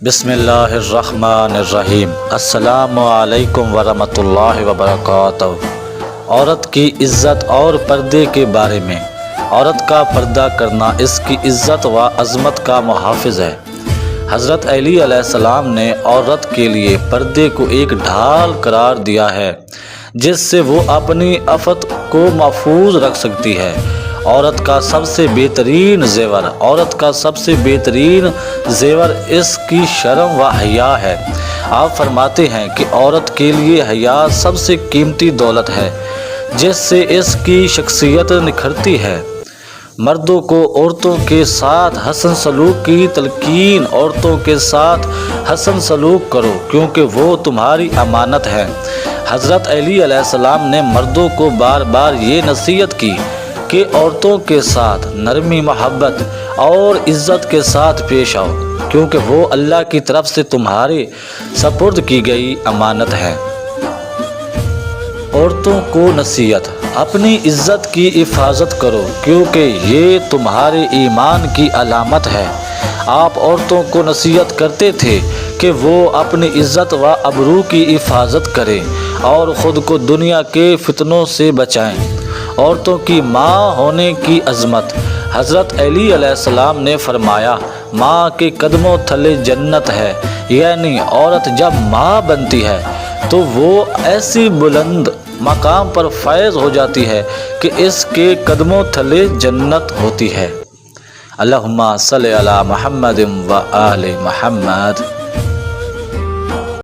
بسم اللہ الرحمن الرحیم۔ السلام علیکم ورحمۃ اللہ وبرکاتہ۔ عورت کی عزت اور پردے کے بارے میں۔ عورت کا پردہ کرنا اس کی عزت و عظمت کا محافظ ہے۔ حضرت علی علیہ السلام نے عورت کے لیے پردے کو ایک ڈھال قرار دیا ہے جس سے وہ اپنی عفت کو محفوظ رکھ سکتی ہے۔ عورت کا سب سے بہترین زیور اس کی شرم و حیا ہے۔ آپ فرماتے ہیں کہ عورت کے لیے حیا سب سے قیمتی دولت ہے جس سے اس کی شخصیت نکھرتی ہے۔ مردوں کو عورتوں کے ساتھ حسن سلوک کی تلقین۔ عورتوں کے ساتھ حسن سلوک کرو کیونکہ وہ تمہاری امانت ہے۔ حضرت علی علیہ السلام نے مردوں کو بار بار یہ نصیحت کی کہ عورتوں کے ساتھ نرمی محبت اور عزت کے ساتھ پیش آؤ کیونکہ وہ اللہ کی طرف سے تمہارے سپرد کی گئی امانت ہے۔ عورتوں کو نصیحت۔ اپنی عزت کی حفاظت کرو کیونکہ یہ تمہارے ایمان کی علامت ہے۔ آپ عورتوں کو نصیحت کرتے تھے کہ وہ اپنی عزت و آبرو کی حفاظت کریں اور خود کو دنیا کے فتنوں سے بچائیں۔ عورتوں کی ماں ہونے کی عظمت۔ حضرت علی علیہ السلام نے فرمایا، ماں کے قدموں تلے جنت ہے، یعنی عورت جب ماں بنتی ہے تو وہ ایسی بلند مقام پر فائز ہو جاتی ہے کہ اس کے قدموں تلے جنت ہوتی ہے۔ اللہم صلی علی محمد و آل محمد۔